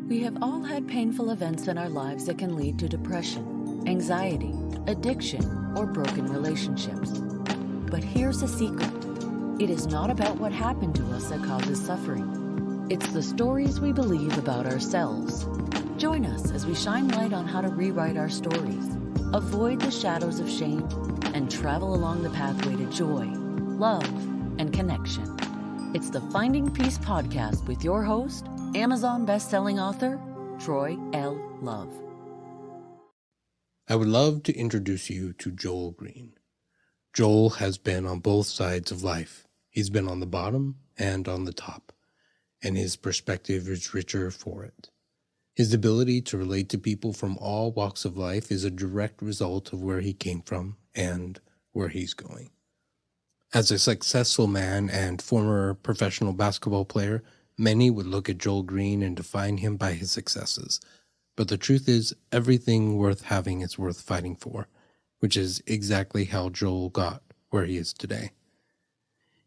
We have all had painful events in our lives that can lead to depression, anxiety, addiction, or broken relationships. But here's a secret. It is not about what happened to us that causes suffering. It's the stories we believe about ourselves. Join us as we shine light on how to rewrite our stories, avoid the shadows of shame, and travel along the pathway to joy, love, and connection. It's the Finding Peace podcast with your host, Amazon best-selling author, Troy L. Love. I would love to introduce you to Joel Green. Joel has been on both sides of life. He's been on the bottom and on the top, and his perspective is richer for it. His ability to relate to people from all walks of life is a direct result of where he came from and where he's going. As a successful man and former professional basketball player, many would look at Joel Green and define him by his successes. But the truth is, everything worth having is worth fighting for, which is exactly how Joel got where he is today.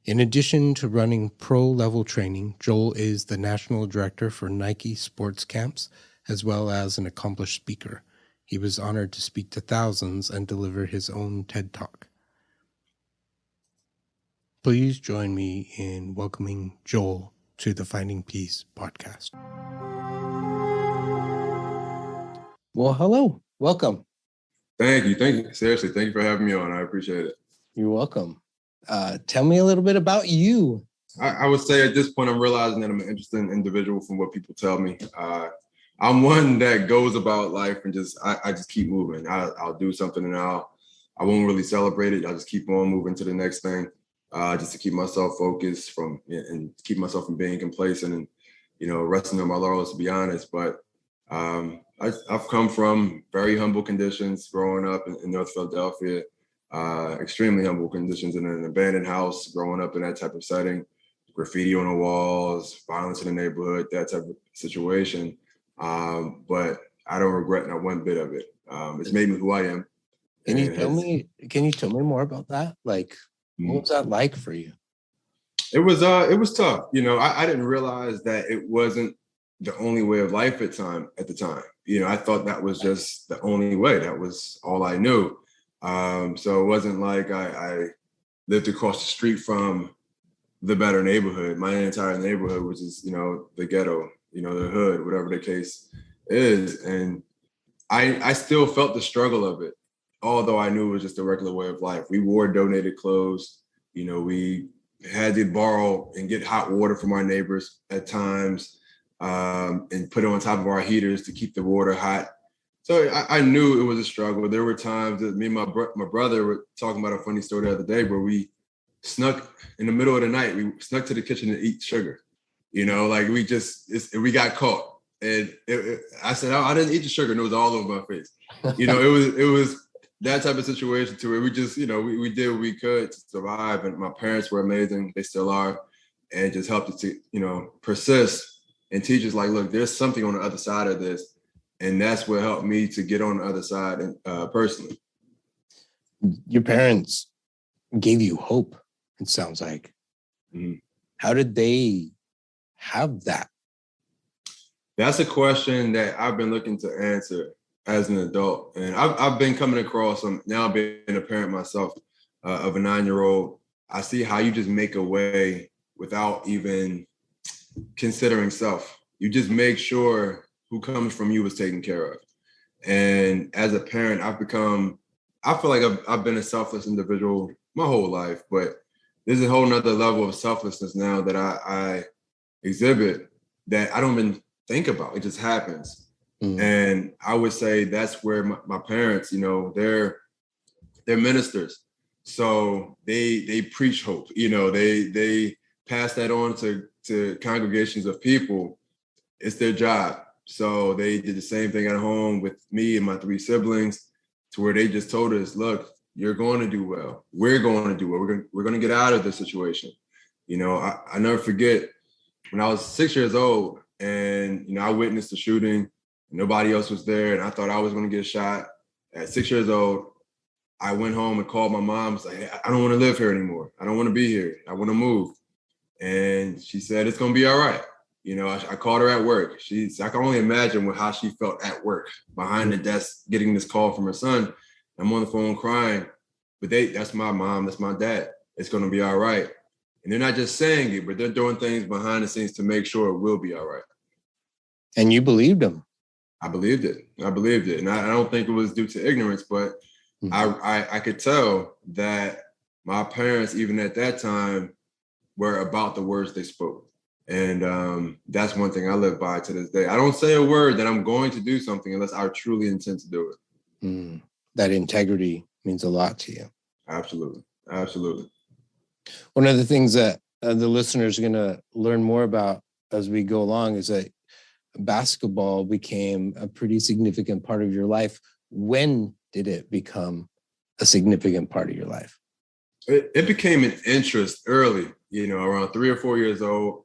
In addition to running pro-level training, Joel is the national director for Nike Sports Camps, as well as an accomplished speaker. He was honored to speak to thousands and deliver his own TED Talk. Please join me in welcoming Joel to the Finding Peace podcast. Well, hello. Welcome. Thank you. Seriously, thank you for having me on. I appreciate it. You're welcome. Tell me a little bit about you. I would say at this point, I'm realizing that I'm an interesting individual from what people tell me. I'm one that goes about life and I just keep moving. I'll do something and I won't really celebrate it. I'll just keep on moving to the next thing. Just to keep myself focused and keep myself from being complacent and, resting on my laurels, to be honest. But I've come from very humble conditions growing up in North Philadelphia, extremely humble conditions in an abandoned house, growing up in that type of setting, graffiti on the walls, violence in the neighborhood, that type of situation. But I don't regret not one bit of it. It's made me who I am. Can you tell me more about that? What was that like for you? It was tough. I didn't realize that it wasn't the only way of life at the time. I thought that was just the only way. That was all I knew. So it wasn't like I lived across the street from the better neighborhood. My entire neighborhood was just, the ghetto, the hood, whatever the case is. And I still felt the struggle of it. Although I knew it was just a regular way of life. We wore donated clothes. We had to borrow and get hot water from our neighbors at times and put it on top of our heaters to keep the water hot. So I knew it was a struggle. There were times that me and my brother were talking about a funny story the other day where we snuck in the middle of the night. We snuck to the kitchen to eat sugar. We got caught. And I said, I didn't eat the sugar. And it was all over my face. It was that type of situation to where we just, we did what we could to survive. And my parents were amazing. They still are. And just helped us to, persist and teach us look, there's something on the other side of this. And that's what helped me to get on the other side personally. Your parents gave you hope, it sounds like. Mm-hmm. How did they have that? That's a question that I've been looking to answer as an adult. And I've been coming across now being a parent myself of a 9-year-old. I see how you just make a way without even considering self. You just make sure who comes from you is taken care of. And as a parent, I feel like I've been a selfless individual my whole life, but there's a whole nother level of selflessness now that I exhibit that I don't even think about. It just happens. Mm-hmm. And I would say that's where my parents, they're ministers. So they preach hope, they pass that on to congregations of people. It's their job. So they did the same thing at home with me and my 3 siblings, to where they just told us, look, you're going to do well. We're going to do well. We're going to get out of this situation. I never forget when I was 6 years old and, I witnessed the shooting. Nobody else was there. And I thought I was going to get shot. At 6 years old, I went home and called my mom. I was like, hey, I don't want to live here anymore. I don't want to be here. I want to move. And she said, it's going to be all right. I called her at work. I can only imagine how she felt at work behind the desk, getting this call from her son. I'm on the phone crying, but that's my mom, that's my dad. It's going to be all right. And they're not just saying it, but they're doing things behind the scenes to make sure it will be all right. And you believed them. I believed it. And I don't think it was due to ignorance, but I could tell that my parents, even at that time, were about the words they spoke. And that's one thing I live by to this day. I don't say a word that I'm going to do something unless I truly intend to do it. That integrity means a lot to you. Absolutely. One of the things that the listeners are going to learn more about as we go along is that basketball became a pretty significant part of your life. When did it become a significant part of your life? It became an interest early, around 3 or 4 years old.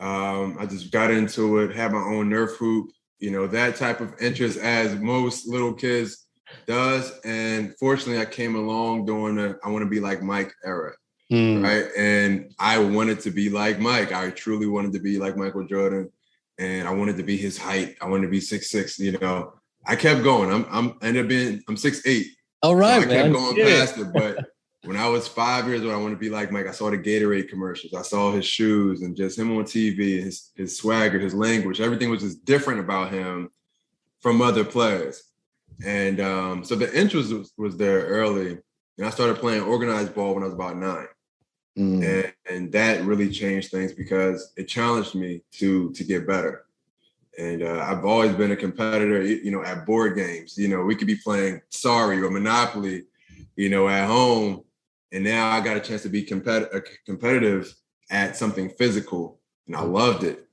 I just got into it, had my own Nerf hoop, that type of interest as most little kids does. And fortunately, I came along during the I want to be like Mike era, right? And I wanted to be like Mike. I truly wanted to be like Michael Jordan, and I wanted to be his height. I wanted to be 6'6". I kept going. I'm 6'8". All right, so I kept going past it, but. When I was 5 years old, I wanted to be like Mike. I saw the Gatorade commercials. I saw his shoes and just him on TV, his swagger, his language. Everything was just different about him from other players. And so the interest was there early. And I started playing organized ball when I was about 9. And that really changed things because it challenged me to get better. And I've always been a competitor, at board games. We could be playing Sorry or Monopoly, at home. And now I got a chance to be competitive at something physical, and I loved it.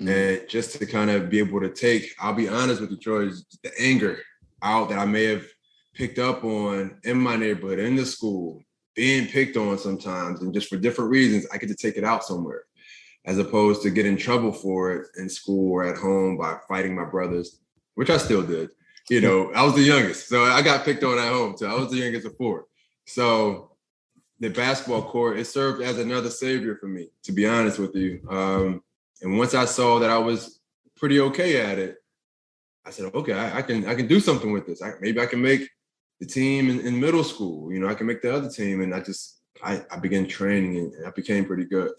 And just to kind of be able to I'll be honest with you, Troy, the anger out that I may have picked up on in my neighborhood, in the school, being picked on sometimes, and just for different reasons, I get to take it out somewhere, as opposed to get in trouble for it in school or at home by fighting my brothers, which I still did. I was the youngest, so I got picked on at home too. I was the youngest of 4. So the basketball court, it served as another savior for me, to be honest with you. And once I saw that I was pretty okay at it, I said, okay, I can do something with this. Maybe I can make the team in middle school. I can make the other team. And I began training and I became pretty good.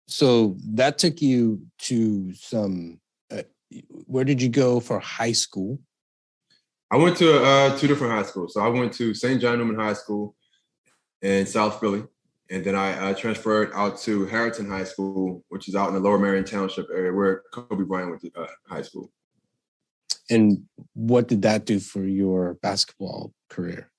So that took you to where did you go for high school? I went to 2 different high schools. So I went to St. John Newman High School in South Philly. And then I transferred out to Harrington High School, which is out in the Lower Marion Township area where Kobe Bryant went to high school. And what did that do for your basketball career?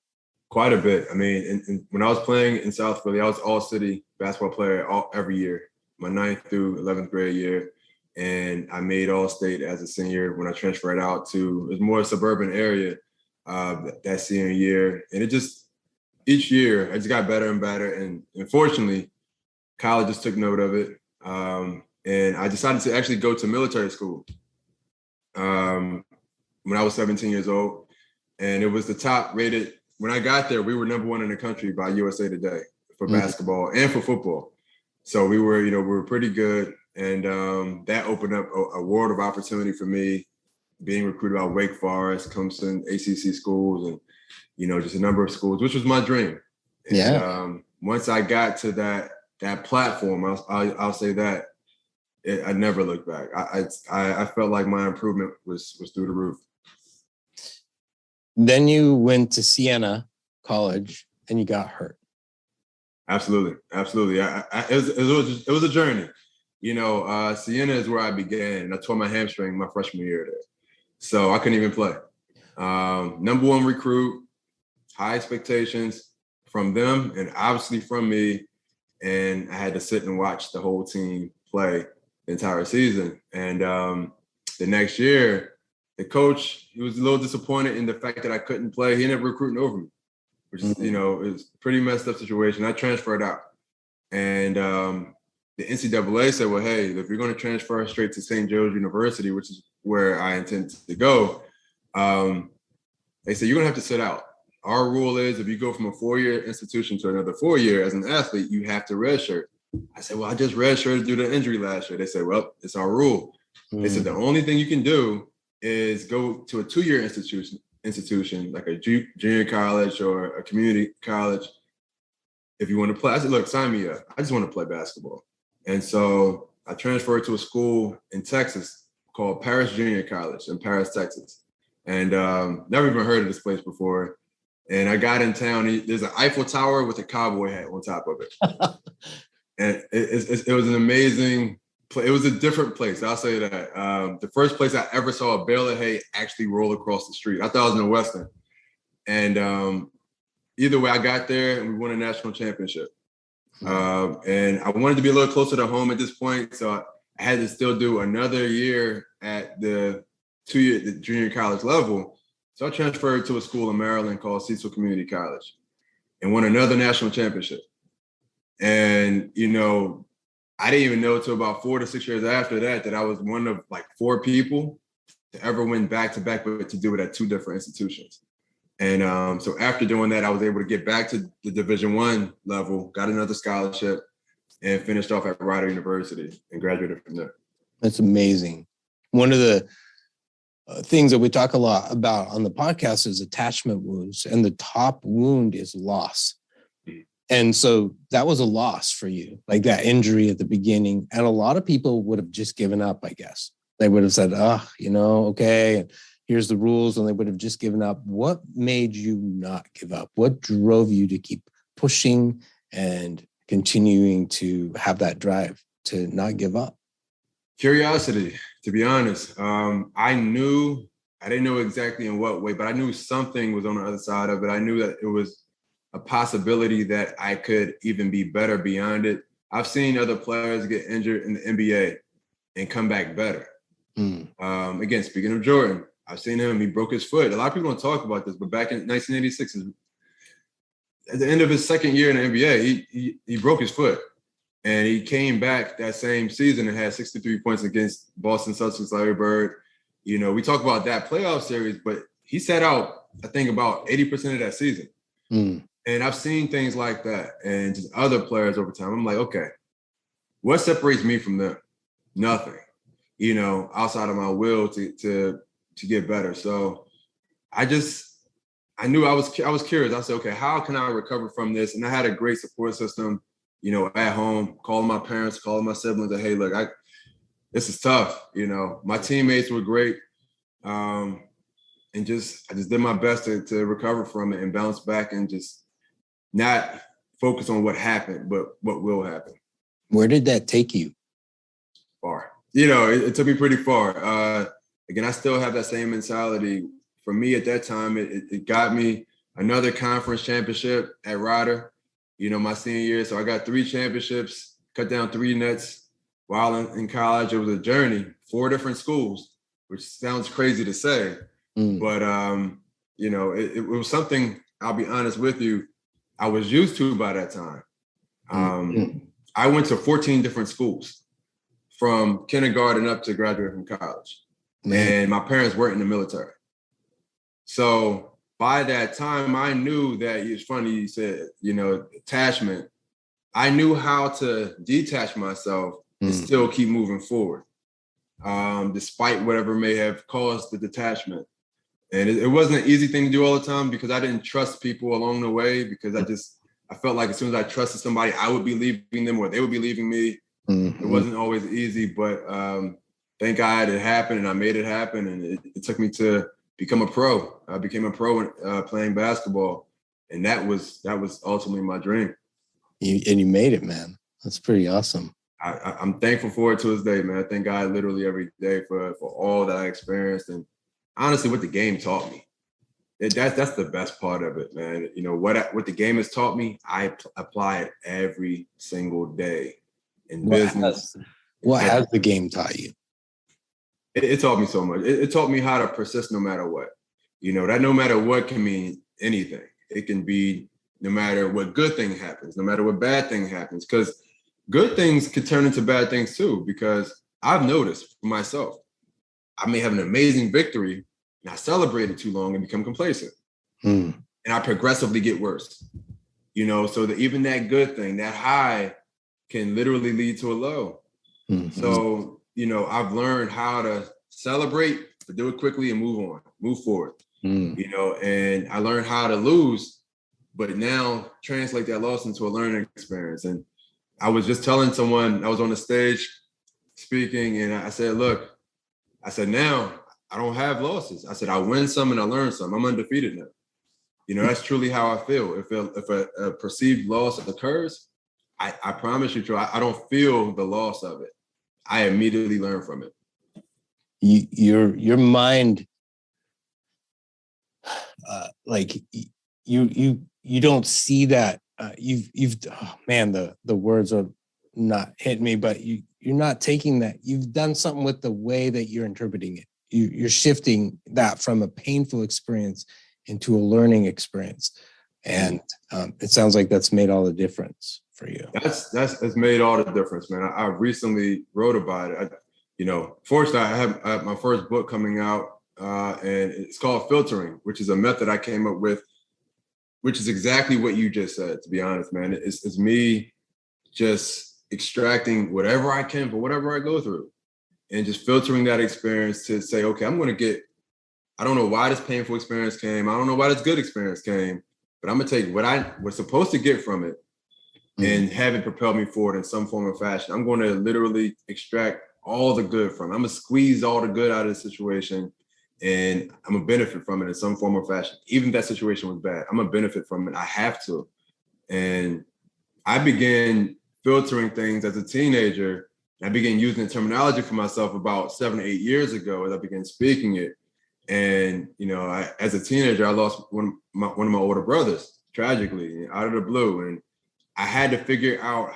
Quite a bit. I mean, when I was playing in South Philly, I was all-city basketball player every year, my 9th through 11th grade year. And I made All-State as a senior when I transferred out to a more suburban area that senior year. And each year, I just got better and better. And unfortunately, college just took note of it. And I decided to actually go to military school when I was 17 years old. And it was the top rated. When I got there, we were number 1 in the country by USA Today for basketball and for football. So we were pretty good. And that opened up a world of opportunity for me, being recruited by Wake Forest, Clemson, ACC schools, and, just a number of schools, which was my dream. And once I got to that platform, I'll say that I never looked back. I felt like my improvement was through the roof. Then you went to Siena College and you got hurt. Absolutely. It was a journey. Siena is where I began. I tore my hamstring my freshman year there. So I couldn't even play. Number 1 recruit, high expectations from them and obviously from me. And I had to sit and watch the whole team play the entire season. And the next year, the coach, he was a little disappointed in the fact that I couldn't play. He ended up recruiting over me, which is, it was a pretty messed up situation. I transferred out. And the NCAA said, well, hey, if you're going to transfer straight to St. Joe's University, which is where I intend to go, they said, you're going to have to sit out. Our rule is if you go from a 4-year institution to another 4-year as an athlete, you have to redshirt. I said, well, I just redshirted due to injury last year. They said, well, it's our rule. They said the only thing you can do is go to a 2-year institution like a junior college or a community college if you want to play. I said, look, sign me up. I just want to play basketball. And so I transferred to a school in Texas called Paris Junior College in Paris, Texas. And never even heard of this place before. And I got in town. There's an Eiffel Tower with a cowboy hat on top of it. And it was an amazing place. It was a different place. I'll say that. The first place I ever saw a bale of hay actually roll across the street. I thought I was in the Western. And either way, I got there and we won a national championship. And I wanted to be a little closer to home at this point. So I had to still do another year at the 2-year the junior college level. So I transferred to a school in Maryland called Cecil Community College and won another national championship. And, you know, I didn't even know until about 4 to 6 years after that I was one of like 4 people to ever win back-to-back, but to do it at 2 different institutions. And so after doing that, I was able to get back to the Division I level, got another scholarship, and finished off at Rider University and graduated from there. That's amazing. One of the things that we talk a lot about on the podcast is attachment wounds, and the top wound is loss. And so that was a loss for you, like that injury at the beginning. And a lot of people would have just given up, I guess. They would have said, okay, and here's the rules. And they would have just given up. What made you not give up? What drove you to keep pushing and continuing to have that drive to not give up? Curiosity, to be honest. I didn't know exactly in what way, but I knew something was on the other side of it. I knew that it was a possibility that I could even be better beyond it. I've seen other players get injured in the NBA and come back better. Again, speaking of Jordan, I've seen him, he broke his foot. A lot of people don't talk about this, but back in 1986, at the end of his second year in the NBA, he broke his foot. And he came back that same season and had 63 points against Boston Celtics, Larry Bird. You know, we talk about that playoff series, but he sat out, I think, about 80% of that season. And I've seen things like that and just other players over time. I'm like, okay, what separates me from them? Nothing, you know, outside of my will to get better. So I knew I was curious. I said, okay, how can I recover from this? And I had a great support system, you know, at home, calling my parents, calling my siblings, and hey, look, this is tough. You know, my teammates were great. And I just did my best to recover from it and bounce back and just not focus on what happened, but what will happen. Where did that take you? Far. You know, it took me pretty far. Again, I still have that same mentality. For me at that time, it got me another conference championship at Rider, you know, my senior year. So I got 3 championships, cut down 3 nets while in college. It was a journey, 4 different schools, which sounds crazy to say. But, you know, it was something, I'll be honest with you, I was used to by that time. I went to 14 different schools from kindergarten up to graduate from college. And my parents weren't in the military. So by that time, I knew that, it's funny you said, you know, attachment. I knew how to detach myself and still keep moving forward, despite whatever may have caused the detachment. And it wasn't an easy thing to do all the time because I didn't trust people along the way because I felt like as soon as I trusted somebody, I would be leaving them or they would be leaving me. It wasn't always easy, but thank God it happened and I made it happen. And it took me to become a pro. I became a pro playing basketball. And that was ultimately my dream. You made it, man. That's pretty awesome. I'm thankful for it to this day, man. I thank God literally every day for all that I experienced and honestly what the game taught me. That's the best part of it, man. You know, what the game has taught me, I apply it every single day in business. What has the game taught you? It taught me so much. It taught me how to persist no matter what. You know, that no matter what can mean anything. It can be no matter what good thing happens, no matter what bad thing happens, because good things could turn into bad things too, because I've noticed for myself, I may have an amazing victory and I celebrate it too long and become complacent. And I progressively get worse. You know, so that even that good thing, that high can literally lead to a low. Mm-hmm. So, I've learned how to celebrate, but do it quickly and move forward. And I learned how to lose, but now translate that loss into a learning experience. And I was just telling someone, I was on the stage speaking, and I said, look, now I don't have losses. I said, I win some and I learn some. I'm undefeated now. That's truly how I feel. If a perceived loss occurs, I promise you, Joe, I don't feel the loss of it. I immediately learn from it. Your mind, like you don't see that. The words are not hitting me, but you're not taking that. You've done something with the way that you're interpreting it. You're shifting that from a painful experience into a learning experience. And it sounds like that's made all the difference for you. That's made all the difference, man. I recently wrote about it. Fortunately, I have my first book coming out, and it's called Filtering, which is a method I came up with, which is exactly what you just said, to be honest, man. It's me just extracting whatever I can for whatever I go through and just filtering that experience to say, okay, I don't know why this painful experience came. I don't know why this good experience came, but I'm going to take what I was supposed to get from it and have it propel me forward in some form or fashion. I'm going to literally extract all the good from it. I'm going to squeeze all the good out of the situation, and I'm going to benefit from it in some form or fashion. Even if that situation was bad, I'm going to benefit from it. I have to. And I began filtering things as a teenager. I began using the terminology for myself about 7 or 8 years ago as I began speaking it. And, as a teenager, I lost one of my older brothers, tragically, out of the blue. And I had to figure out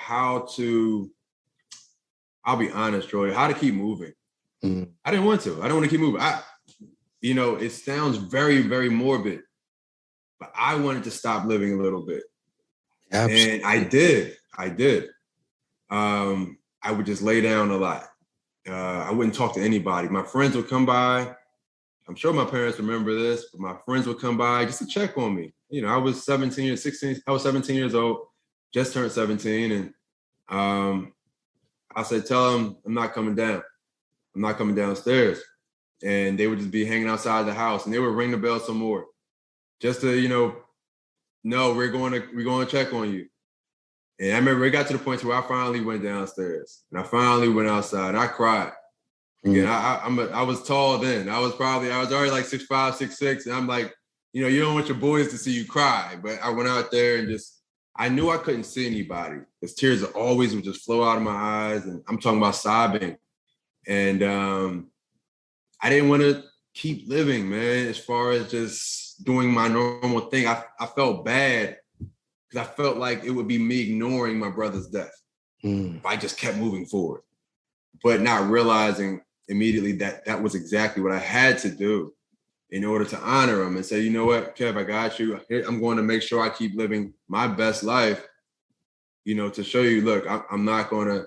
I'll be honest, Troy, how to keep moving. I didn't want to keep moving. It sounds very, very morbid, but I wanted to stop living a little bit. Absolutely. And I did. I would just lay down a lot. I wouldn't talk to anybody. My friends would come by. I'm sure my parents remember this, but my friends would come by just to check on me. I was 17 or 16. I was 17 years old, just turned 17. And I said, tell them I'm not coming down. I'm not coming downstairs. And they would just be hanging outside the house, and they would ring the bell some more just to, no, we're going to check on you. And I remember it got to the point where I finally went downstairs, and I finally went outside, and I cried. Again, I was tall then. I was already like 6'5", 6'6", and I'm like, you don't want your boys to see you cry. But I went out there and I knew I couldn't see anybody. Because tears always would just flow out of my eyes, and I'm talking about sobbing. And I didn't want to keep living, man, as far as just doing my normal thing. I felt bad because I felt like it would be me ignoring my brother's death if I just kept moving forward, but not realizing immediately that was exactly what I had to do in order to honor him and say, you know what, Kev, I got you. I'm going to make sure I keep living my best life, to show you, look, I'm not going to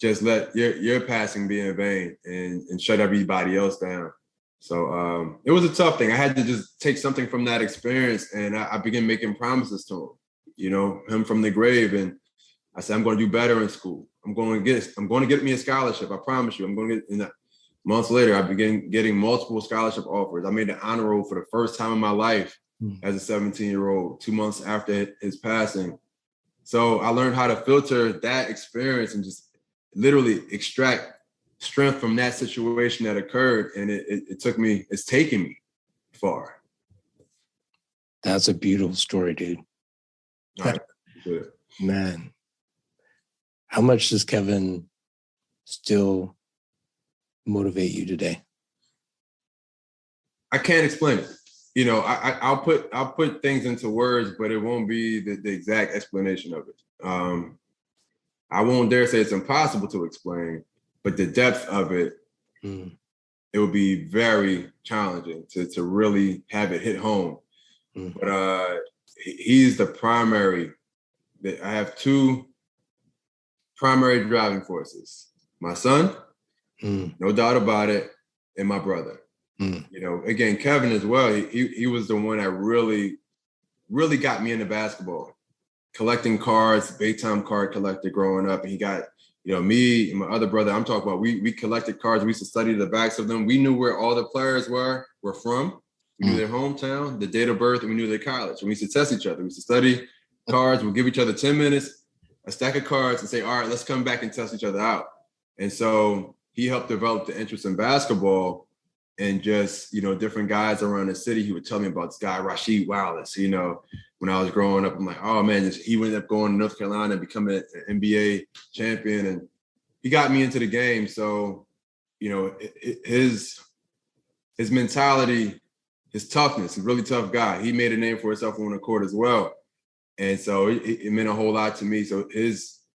just let your passing be in vain and shut everybody else down. So it was a tough thing. I had to just take something from that experience, and I began making promises to him, him from the grave. And I said, I'm going to do better in school. I'm going to get me a scholarship. I promise you. I'm going to get. And months later, I began getting multiple scholarship offers. I made the honor roll for the first time in my life as a 17-year-old, 2 months after his passing. So I learned how to filter that experience and just literally extract strength from that situation that occurred. And it's taken me far. That's a beautiful story, dude. All right. Good. Man, how much does Kevin still motivate you today? I can't explain it. I'll put things into words, but it won't be the exact explanation of it. I won't dare say it's impossible to explain, but the depth of it, it would be very challenging to really have it hit home. But he's the primary. I have two primary driving forces: my son, no doubt about it, and my brother. Again, Kevin as well. He was the one that really, really got me into basketball. collecting cards, big time card collector growing up. And he got, me and my other brother, I'm talking about, we collected cards. We used to study the backs of them. We knew where all the players were from. We knew their hometown, the date of birth, and we knew their college. And we used to test each other. We used to study cards. We'll give each other 10 minutes, a stack of cards, and say, all right, let's come back and test each other out. And so he helped develop the interest in basketball, and just, different guys around the city. He would tell me about this guy, Rasheed Wallace, when I was growing up. I'm like, oh man, he ended up going to North Carolina and becoming an NBA champion. And he got me into the game. So, his mentality, his toughness, he's a really tough guy. He made a name for himself on the court as well. And so it meant a whole lot to me. So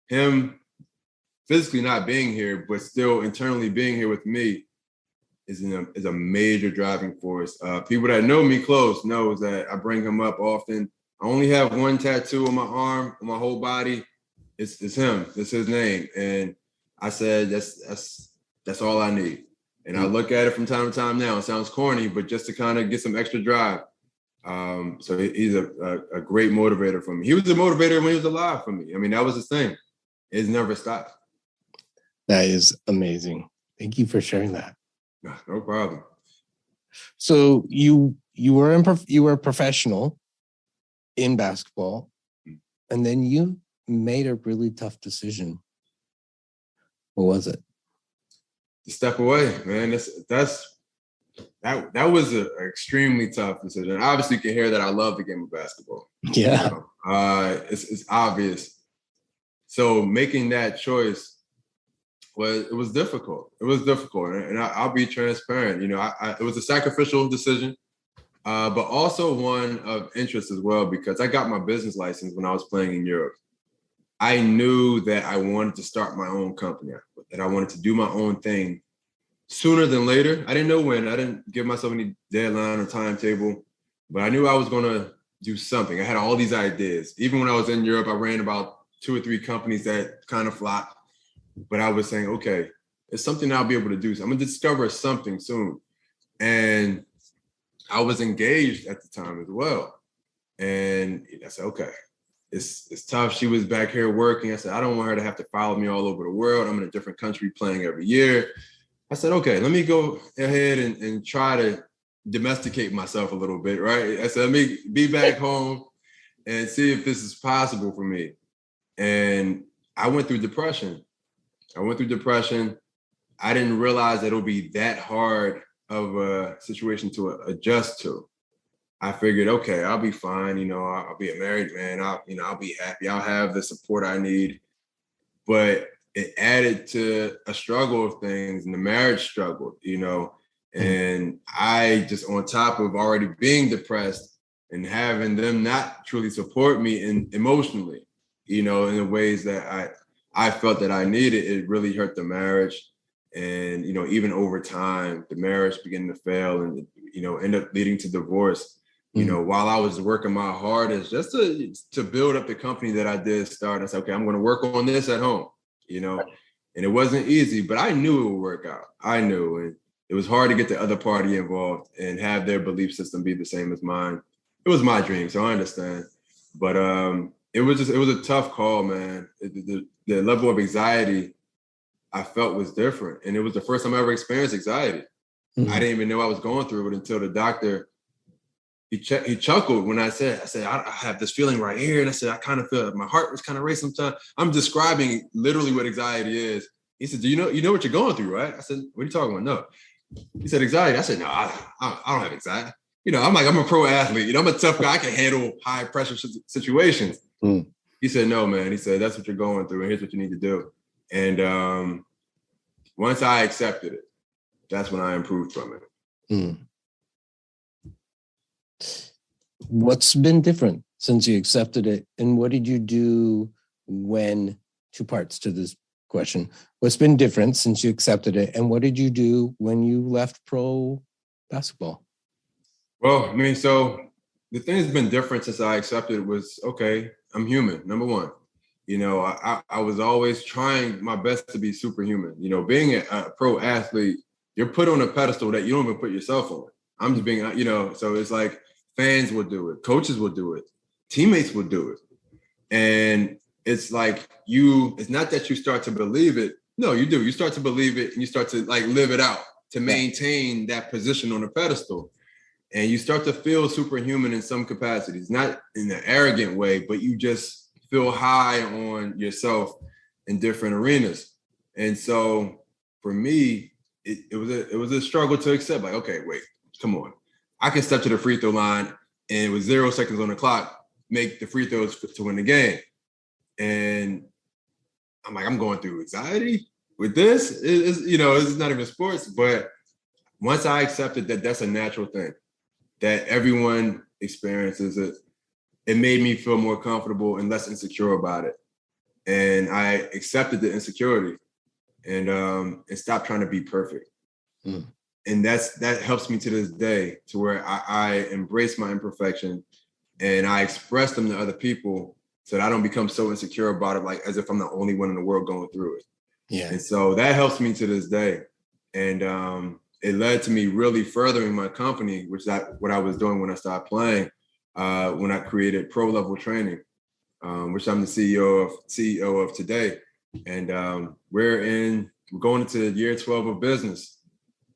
him physically not being here, but still internally being here with me is a major driving force. People that know me close knows that I bring him up often. I only have one tattoo on my arm, on my whole body. It's him. It's his name. And I said, that's all I need. And I look at it from time to time now. It sounds corny, but just to kind of get some extra drive. So he's a great motivator for me. He was a motivator when he was alive for me. I mean, that was his thing. It's never stopped. That is amazing. Thank you for sharing that. No problem. So you were a professional in basketball, and then you made a really tough decision. What was it? To step away, man. That was an extremely tough decision. Obviously, you can hear that I love the game of basketball. Yeah. It's obvious. So making that choice was difficult. It was difficult, and I'll be transparent. It was a sacrificial decision, but also one of interest as well, because I got my business license when I was playing in Europe. I knew that I wanted to start my own company, that I wanted to do my own thing sooner than later. I didn't know when. I didn't give myself any deadline or timetable, but I knew I was going to do something. I had all these ideas. Even when I was in Europe, I ran about 2 or 3 companies that kind of flopped. But I was saying, okay, it's something I'll be able to do. So I'm going to discover something soon. And I was engaged at the time as well. And I said, okay, it's tough. She was back here working. I said, I don't want her to have to follow me all over the world. I'm in a different country playing every year. I said, okay, let me go ahead and try to domesticate myself a little bit, right? I said, let me be back home and see if this is possible for me. And I went through depression. I didn't realize that it would be that hard of a situation to adjust to. I figured, okay, I'll be fine. I'll be a married man. I'll be happy. I'll have the support I need. But it added to a struggle of things, and the marriage struggled, and I just, on top of already being depressed and having them not truly support me emotionally, in the ways that I felt that I needed, it really hurt the marriage. And, even over time, the marriage began to fail and, end up leading to divorce. While I was working my hardest just to build up the company that I did start, I said, okay, I'm going to work on this at home, and it wasn't easy, but I knew it would work out. I knew, and it was hard to get the other party involved and have their belief system be the same as mine. It was my dream, so I understand. But it was a tough call, man. The level of anxiety I felt was different. And it was the first time I ever experienced anxiety. Mm-hmm. I didn't even know I was going through it until the doctor, he chuckled when I said, I have this feeling right here. And I said, I kind of feel my heart was kind of racing sometimes. I'm describing literally what anxiety is. He said, do you know what you're going through, right? I said, what are you talking about? No. He said, anxiety. I said, no, I don't have anxiety. I'm a pro athlete. I'm a tough guy. I can handle high pressure situations. Mm. He said, no, man. He said, that's what you're going through. And here's what you need to do. And once I accepted it, that's when I improved from it. Mm. What's been different since you accepted it? And what did you do when, 2 parts to this question. What's been different since you accepted it? And what did you do when you left pro basketball? Well, so the thing that's been different since I accepted it was, okay, I'm human, number one. I was always trying my best to be superhuman. Being a pro athlete, you're put on a pedestal that you don't even put yourself on. I'm just being, so it's like fans will do it, coaches will do it, teammates will do it. And it's like it's not that you start to believe it. No, you do. You start to believe it and you start to like live it out to maintain that position on the pedestal. And you start to feel superhuman in some capacities, not in an arrogant way, but you just feel high on yourself in different arenas. And so for me, it was a struggle to accept, like, okay, wait, come on. I can step to the free throw line and with 0 seconds on the clock, make the free throws to win the game. And I'm like, I'm going through anxiety with this. It's not even sports, but once I accepted that that's a natural thing, that everyone experiences it, it made me feel more comfortable and less insecure about it. And I accepted the insecurity and stopped trying to be perfect. Mm. And that helps me to this day, to where I embrace my imperfection and I express them to other people so that I don't become so insecure about it, like as if I'm the only one in the world going through it. Yeah. And so that helps me to this day. And it led to me really furthering my company, which is what I was doing when I started playing, when I created Pro Level Training, which I'm the CEO of today. And we're going into year 12 of business,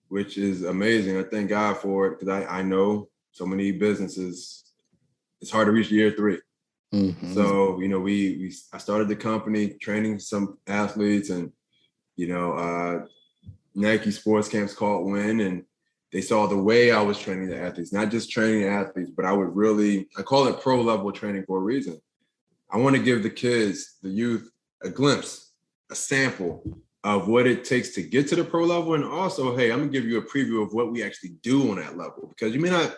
which is amazing. I thank God for it, because I know so many businesses, it's hard to reach year 3. Mm-hmm. So, I started the company training some athletes, and, Nike sports camps called Win, and they saw the way I was training the athletes, not just training the athletes, but I call it pro level training for a reason. I want to give the kids, the youth, a glimpse, a sample of what it takes to get to the pro level. And also, hey, I'm gonna give you a preview of what we actually do on that level, because you may not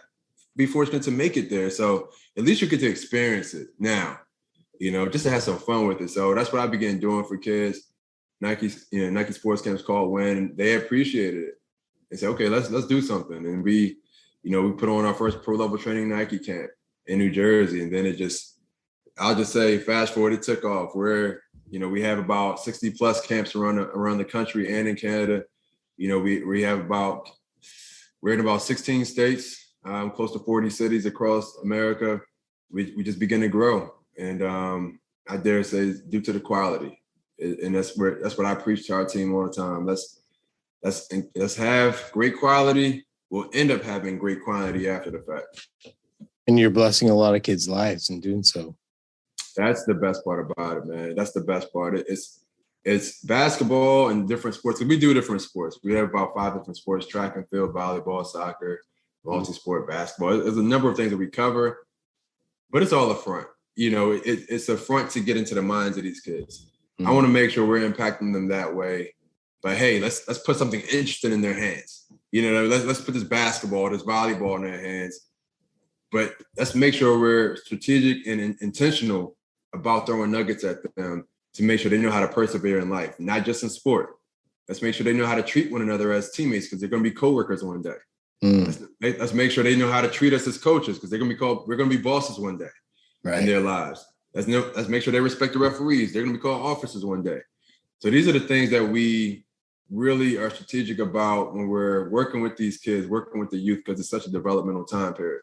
be fortunate to make it there. So at least you get to experience it now, just to have some fun with it. So that's what I began doing for kids. Nike sports camps called Win. They appreciated it and said, okay, let's do something. And we put on our first pro level training Nike camp in New Jersey. And then I'll just say, fast forward, it took off. We have about 60 plus camps around the country and in Canada. We're in about 16 states, close to 40 cities across America. We just begin to grow. And I dare say, due to the quality. And that's what I preach to our team all the time. Let's have great quality. We'll end up having great quality after the fact. And you're blessing a lot of kids' lives in doing so. That's the best part about it, man. That's the best part. It's basketball and different sports. We do different sports. We have about 5 different sports: track and field, volleyball, soccer, multi-sport, basketball. There's a number of things that we cover, but it's all a front. It's a front to get into the minds of these kids. I want to make sure we're impacting them that way. But hey, let's put something interesting in their hands. Let's put this basketball, this volleyball in their hands. But let's make sure we're strategic and intentional about throwing nuggets at them to make sure they know how to persevere in life, not just in sport. Let's make sure they know how to treat one another as teammates, because they're going to be coworkers one day. Let's make sure they know how to treat us as coaches, because we're going to be bosses one day in their lives. Let's make sure they respect the referees. They're going to be called officers one day. So these are the things that we really are strategic about when we're working with these kids, working with the youth, because it's such a developmental time period.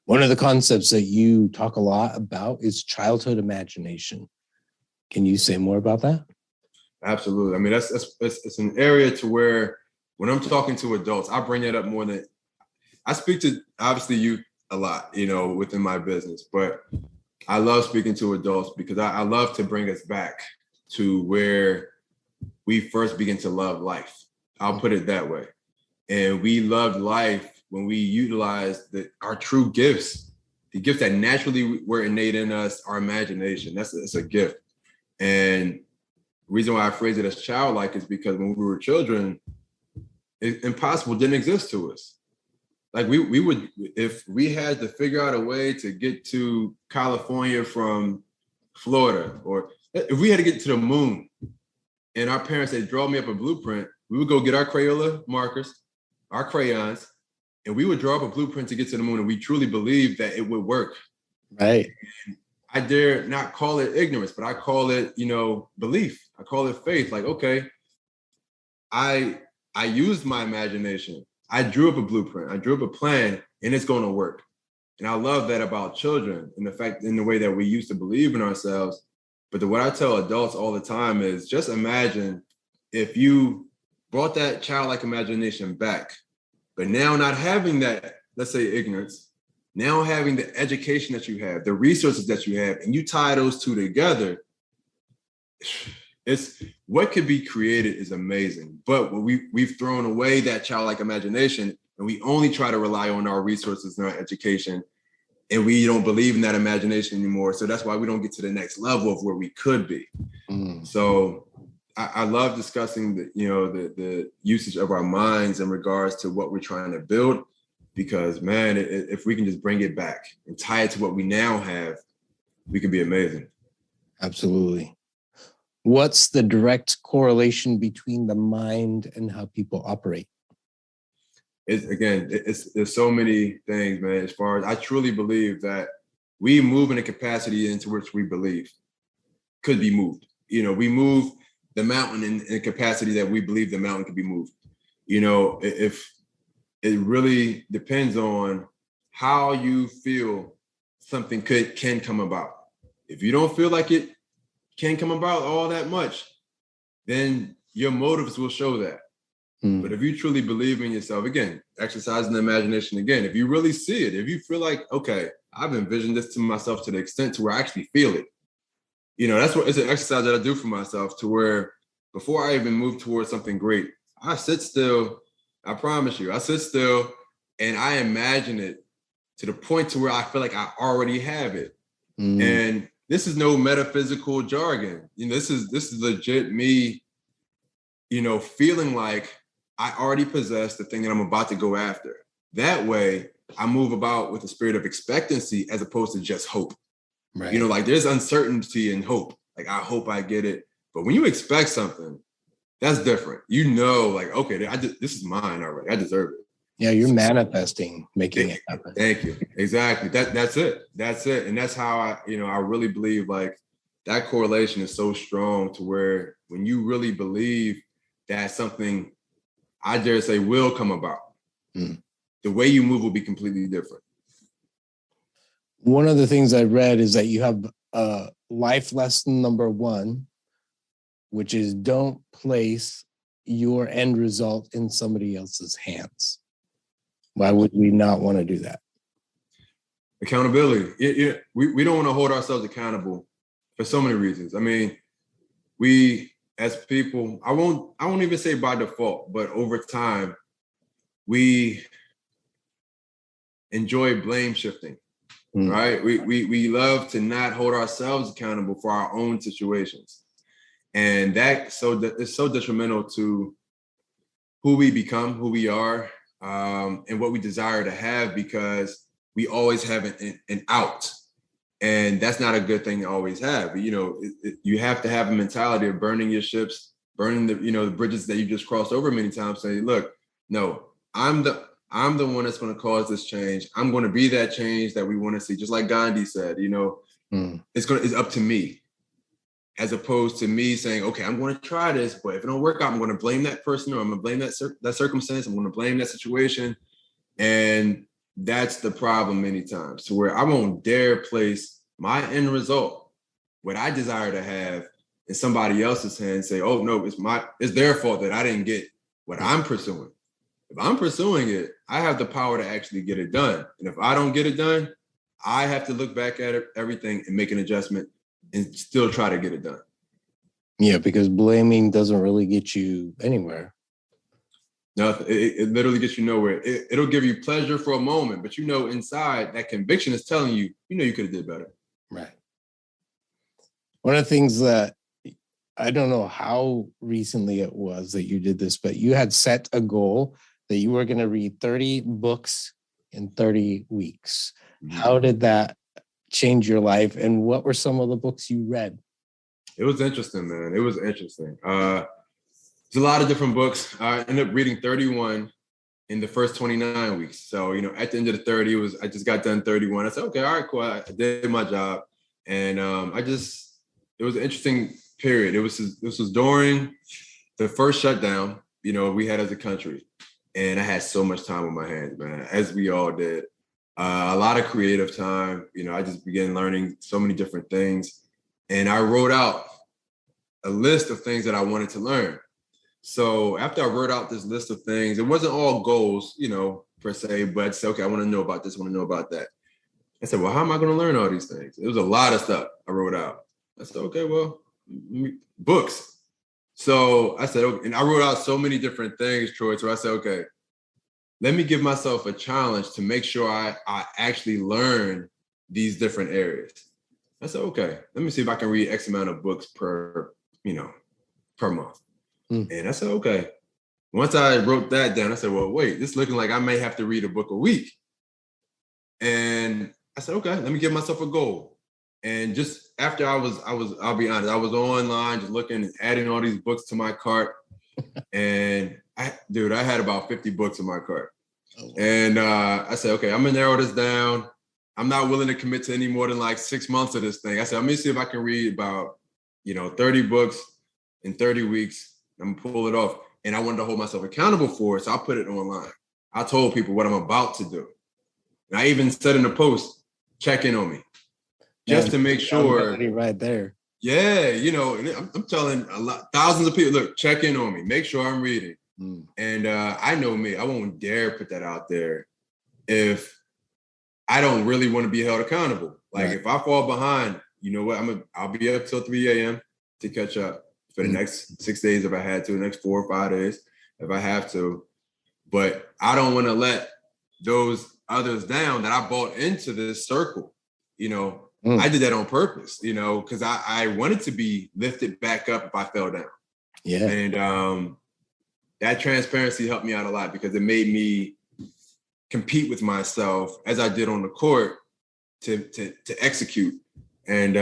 One of the concepts that you talk a lot about is childhood imagination. Can you say more about that? Absolutely. I mean, it's an area to where when I'm talking to adults, I bring it up more than I speak to, obviously, youth a lot, within my business, but I love speaking to adults because I love to bring us back to where we first begin to love life. I'll put it that way. And we loved life when we utilized our true gifts, the gifts that naturally were innate in us, our imagination. It's a gift. And the reason why I phrase it as childlike is because when we were children, impossible didn't exist to us. Like we would, if we had to figure out a way to get to California from Florida, or if we had to get to the moon and our parents said, draw me up a blueprint, we would go get our Crayola markers, our crayons, and we would draw up a blueprint to get to the moon. And we truly believed that it would work. Right. And I dare not call it ignorance, but I call it, belief. I call it faith. Like, okay, I used my imagination. I drew up a blueprint. I drew up a plan, and it's going to work. And I love that about children and the fact in the way that we used to believe in ourselves. But what I tell adults all the time is just imagine if you brought that childlike imagination back, but now not having that, let's say ignorance, now having the education that you have, the resources that you have, and you tie those two together, it's what could be created is amazing. But we've thrown away that childlike imagination, and we only try to rely on our resources and our education, and we don't believe in that imagination anymore. So that's why we don't get to the next level of where we could be. So I love discussing the usage of our minds in regards to what we're trying to build, because man, if we can just bring it back and tie it to what we now have, we can be amazing. Absolutely. What's the direct correlation between the mind and how people operate? There's so many things, man. As far as I truly believe that we move in a capacity into which we believe could be moved. We move the mountain in a capacity that we believe the mountain could be moved. If it really depends on how you feel something can come about. If you don't feel like it can come about all that much, then your motives will show that. But if you truly believe in yourself, again, exercising the imagination again, if you really see it, if you feel like, okay, I've envisioned this to myself to the extent to where I actually feel it. That's what it's an exercise that I do for myself, to where before I even move towards something great, I sit still. I promise you, I sit still and I imagine it to the point to where I feel like I already have it. And this is no metaphysical jargon. This is legit me, feeling like I already possess the thing that I'm about to go after. That way, I move about with a spirit of expectancy as opposed to just hope. Right. Like there's uncertainty and hope. Like, I hope I get it. But when you expect something, that's different. Like, okay, this is mine already. I deserve it. Yeah, you're manifesting, making it happen. Thank you. Exactly. That's it. And that's how I really believe like that correlation is so strong, to where when you really believe that something, I dare say, will come about, the way you move will be completely different. One of the things I read is that you have life lesson number 1, which is don't place your end result in somebody else's hands. Why would we not want to do that? Accountability. We don't want to hold ourselves accountable for so many reasons. I mean, we as people, I won't even say by default, but over time, we enjoy blame shifting, right? We love to not hold ourselves accountable for our own situations. And it's so detrimental to who we become, who we are, and what we desire to have, because we always have an out. And that's not a good thing to always have. You have to have a mentality of burning your ships, burning the bridges that you just crossed over many times. Say, look, no, I'm the one that's going to cause this change. I'm going to be that change that we want to see. Just like Gandhi said, it's up to me, as opposed to me saying, okay, I'm going to try this, but if it don't work out, I'm going to blame that person, or I'm going to blame that circumstance. I'm going to blame that situation. And that's the problem many times, to where I won't dare place my end result, what I desire to have, in somebody else's hands and say, oh no, it's their fault that I didn't get what I'm pursuing. If I'm pursuing it, I have the power to actually get it done. And if I don't get it done, I have to look back at everything and make an adjustment and still try to get it done. Yeah, because blaming doesn't really get you anywhere. No, it literally gets you nowhere. It'll give you pleasure for a moment, but inside that conviction is telling you, you could have did better. Right. One of the things that I don't know how recently it was that you did this, but you had set a goal that you were going to read 30 books in 30 weeks. Mm-hmm. How did that change your life? And what were some of the books you read? It was interesting, man. It was interesting. There's a lot of different books. I ended up reading 31 in the first 29 weeks. So, at the end of the 30, I just got done 31. I said, okay, all right, cool. I did my job. And it was an interesting period. This was during the first shutdown, we had as a country. And I had so much time on my hands, man, as we all did. a lot of creative time. I just began learning so many different things. And I wrote out a list of things that I wanted to learn. So after I wrote out this list of things, it wasn't all goals, per se, but I said, okay, I want to know about this, I want to know about that. I said, well, how am I going to learn all these things? It was a lot of stuff I wrote out. I said, okay, well, books. So I said, okay, and I wrote out so many different things, Troy. So I said, okay, let me give myself a challenge to make sure I actually learn these different areas. I said, okay, let me see if I can read X amount of books per month. And I said, okay. Once I wrote that down, I said, well, wait, this is looking like I may have to read a book a week. And I said, okay, let me give myself a goal. And just after I'll be honest, I was online just looking, adding all these books to my cart. And I had about 50 books in my cart. Oh, wow. And I said, okay, I'm gonna narrow this down. I'm not willing to commit to any more than like 6 months of this thing. I said, let me see if I can read about, 30 books in 30 weeks. I'm gonna pull it off. And I wanted to hold myself accountable for it. So I put it online. I told people what I'm about to do. And I even said in the post, check in on me. Just to make sure. Right there. Yeah, I'm telling thousands of people, look, check in on me. Make sure I'm reading. And I know me, I won't dare put that out there if I don't really want to be held accountable. Like if I fall behind, you know what, I'll be up till 3 a.m. to catch up for the next 6 days if I had to, the next 4 or 5 days if I have to. But I don't want to let those others down that I bought into this circle. I did that on purpose, because I wanted to be lifted back up if I fell down. Yeah. And that transparency helped me out a lot because it made me compete with myself as I did on the court to execute. And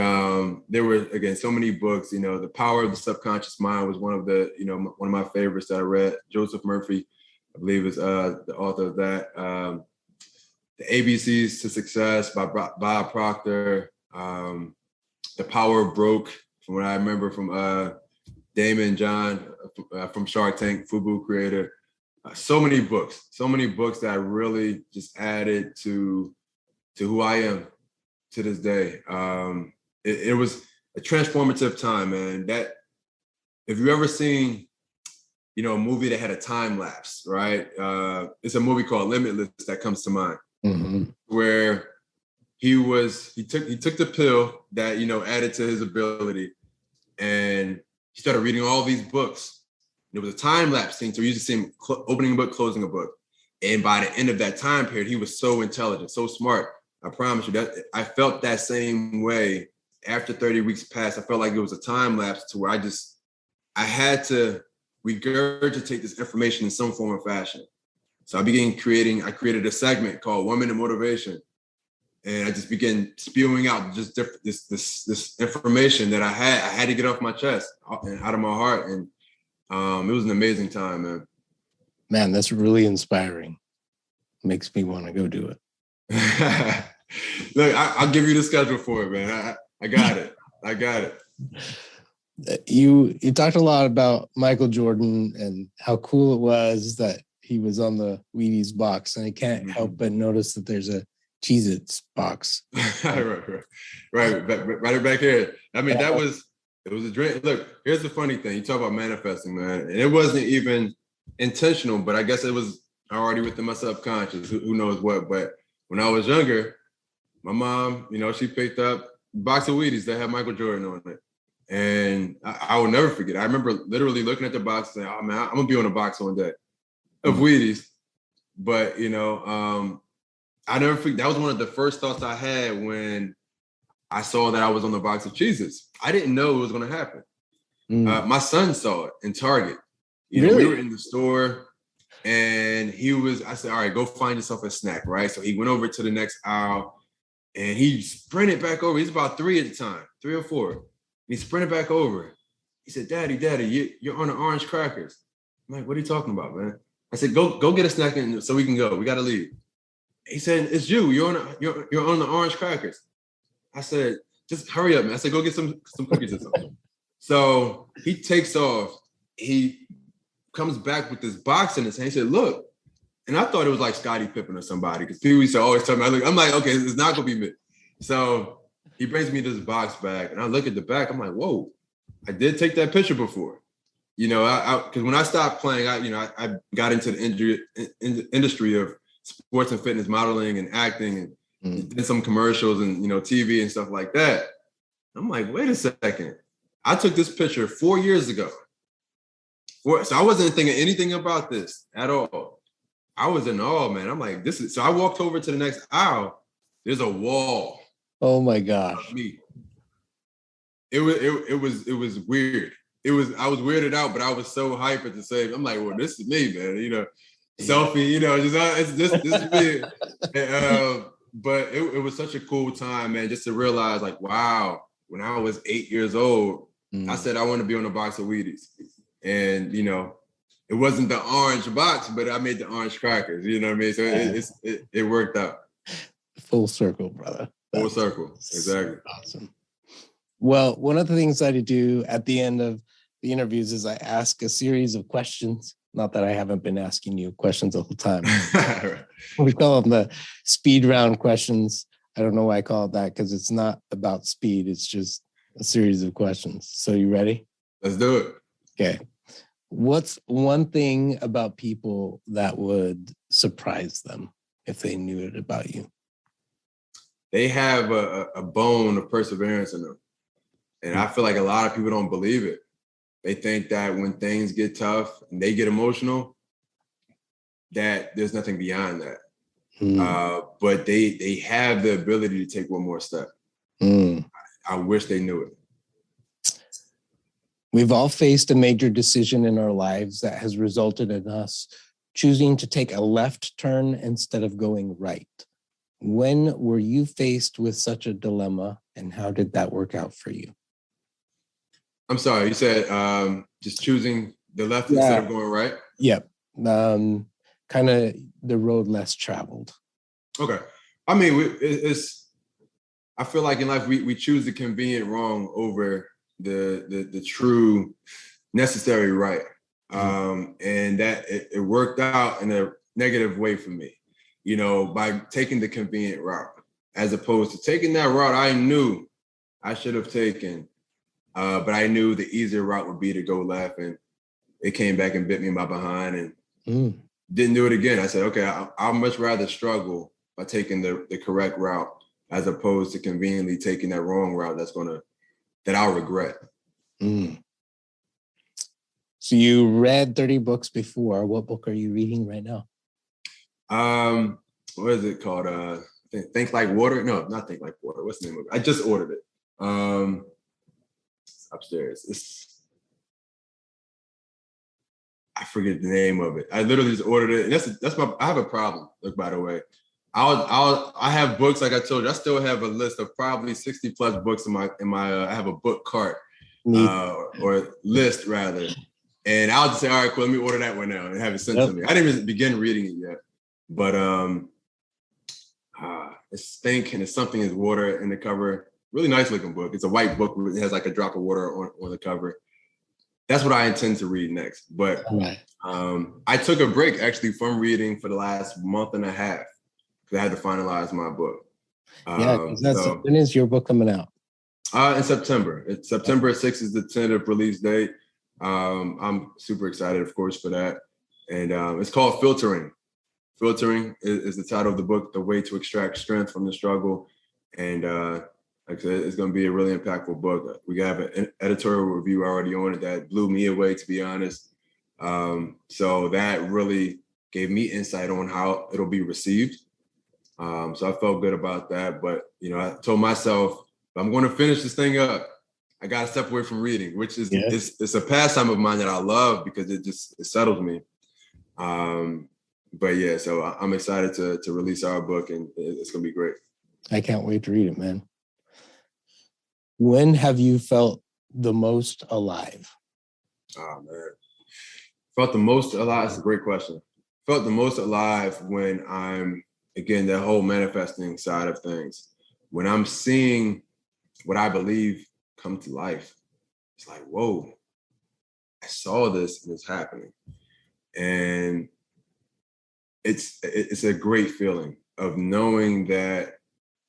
there were, again, so many books. The Power of the Subconscious Mind was one of my favorites that I read. Joseph Murphy, I believe, is the author of that. The ABCs to Success by Bob Proctor. The Power of Broke, from what I remember from Damon John from Shark Tank, FUBU creator. So many books that really just added to who I am to this day. It was a transformative time, man. That if you ever seen, a movie that had a time lapse, right? It's a movie called Limitless that comes to mind, where he took the pill that added to his ability, and he started reading all these books. There was a time lapse scene, so you used to see him opening a book, closing a book, and by the end of that time period, he was so intelligent, so smart. I promise you that I felt that same way after 30 weeks passed. I felt like it was a time lapse to where I had to regurgitate this information in some form or fashion. So I created a segment called 1 Minute Motivation. And I just began spewing out just this information that I had to get off my chest and out of my heart. And it was an amazing time, man. Man, that's really inspiring. Makes me want to go do it. Look, I'll give you the schedule for it, man. I got it. You talked a lot about Michael Jordan and how cool it was that he was on the Wheaties box, and I can't help but notice that there's a Cheez-Its box. right back here. I mean, it was a drink. Look, here's the funny thing. You talk about manifesting, man, and it wasn't even intentional, but I guess it was already within my subconscious. Who knows what? But when I was younger, my mom, she picked up a box of Wheaties that had Michael Jordan on it. And I will never forget. I remember literally looking at the box and saying, oh man, I'm gonna be on a box one day of Wheaties. But I never forget. That was one of the first thoughts I had when I saw that I was on the box of Cheez-Its. I didn't know it was gonna happen. My son saw it in Target. Really? We were in the store and I said, all right, go find yourself a snack, right? So he went over to the next aisle and he sprinted back over. He's about 3 at the time, 3 or 4. And he sprinted back over. He said, Daddy, you're on the orange crackers. I'm like, what are you talking about, man? I said, go get a snack so we can go. We got to leave. He said, it's you. You're on the orange crackers. I said, just hurry up, man. I said, go get some cookies or something. So he takes off. He comes back with this box in his hand. He said, look. And I thought it was like Scottie Pippen or somebody, because people used to always tell me, I'm like, okay, it's not gonna be me. So he brings me this box back, and I look at the back. I'm like, whoa, I did take that picture before. You know, because when I stopped playing, I got into the industry of sports and fitness modeling and acting, and did some commercials and TV and stuff like that. I'm like, wait a second, I took this picture 4 years ago. So I wasn't thinking anything about this at all. I was in awe, man. I'm like, this is. So I walked over to the next aisle. There's a wall. Oh my gosh. Me. It was weird. I was weirded out, but I was so hyped at the same. I'm like, well, this is me, man. Selfie, it's this is me. But it was such a cool time, man, just to realize, like, wow, when I was 8 years old, I said I want to be on a box of Wheaties. And, it wasn't the orange box, but I made the orange crackers, you know what I mean? So it worked out. Full circle, brother. Full circle, exactly. Awesome. Well, one of the things that I do at the end of the interviews is I ask a series of questions. Not that I haven't been asking you questions the whole time. We call them the speed round questions. I don't know why I call it that, because it's not about speed. It's just a series of questions. So you ready? Let's do it. Okay. What's one thing about people that would surprise them if they knew it about you? They have a bone of perseverance in them. And I feel like a lot of people don't believe it. They think that when things get tough and they get emotional, that there's nothing beyond that. But they have the ability to take one more step. I wish they knew it. We've all faced a major decision in our lives that has resulted in us choosing to take a left turn instead of going right. When were you faced with such a dilemma, and how did that work out for you? I'm sorry, you said just choosing the left instead of going right? Yep. Kind of the road less traveled. Okay. I mean, I feel like in life we choose the convenient wrong over the true necessary right. And that it worked out in a negative way for me, by taking the convenient route, as opposed to taking that route I knew I should have taken. But I knew the easier route would be to go left, and it came back and bit me in my behind, and didn't do it again. I said, okay, I'll much rather struggle by taking the correct route, as opposed to conveniently taking that wrong route that I'll regret. So you read 30 books before. What book are you reading right now? What is it called? Think Like Water? No, not Think Like Water. What's the name of it? I just ordered it. It's upstairs. I forget the name of it. I literally just ordered it. And I have a problem. Look, by the way, I have books, like I told you. I still have a list of probably 60 plus books in my I have a book cart or list rather. And I'll just say, all right, cool, let me order that one now and have it sent to me. I didn't even begin reading it yet, but it's Think, and it's Something Is Water in the cover. Really nice looking book. It's a white book. It has like a drop of water on the cover. That's what I intend to read next. But I took a break actually from reading for the last month and a half because I had to finalize my book. When is your book coming out? In September. It's September 6th is the tentative release date. I'm super excited, of course, for that. And it's called Filtering. Filtering is the title of the book, The Way to Extract Strength from the Struggle. And like I said, it's going to be a really impactful book. We have an editorial review already on it that blew me away, to be honest. So that really gave me insight on how it'll be received. So I felt good about that. But, I told myself, if I'm going to finish this thing up, I got to step away from reading, which is it's a pastime of mine that I love because it settles me. But yeah, so I'm excited to release our book, and it's going to be great. I can't wait to read it, man. When have you felt the most alive? Oh, man. Felt the most alive? That's a great question. Felt the most alive when I'm, again, the whole manifesting side of things. When I'm seeing what I believe come to life. It's like, whoa, I saw this and it's happening. And it's a great feeling of knowing that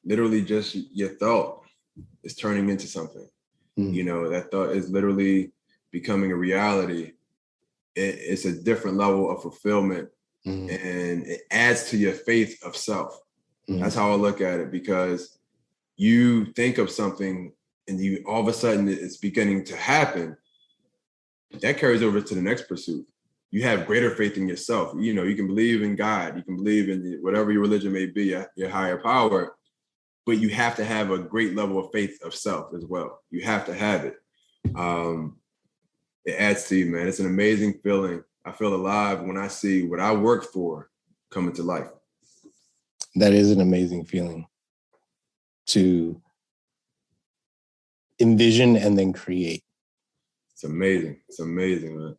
literally just your thought is turning into something. You know, that thought is literally becoming a reality. It's a different level of fulfillment, and it adds to your faith of self. That's how I look at it, because you think of something and you all of a sudden it's beginning to happen. That carries over to the next pursuit. You have greater faith in yourself. You know, you can believe in God, you can believe in whatever your religion may be, your higher power, but you have to have a great level of faith of self as well. You have to have it. It adds to you, man. It's an amazing feeling. I feel alive when I see what I worked for coming to life. That is an amazing feeling to envision and then create. It's amazing. It's amazing, man.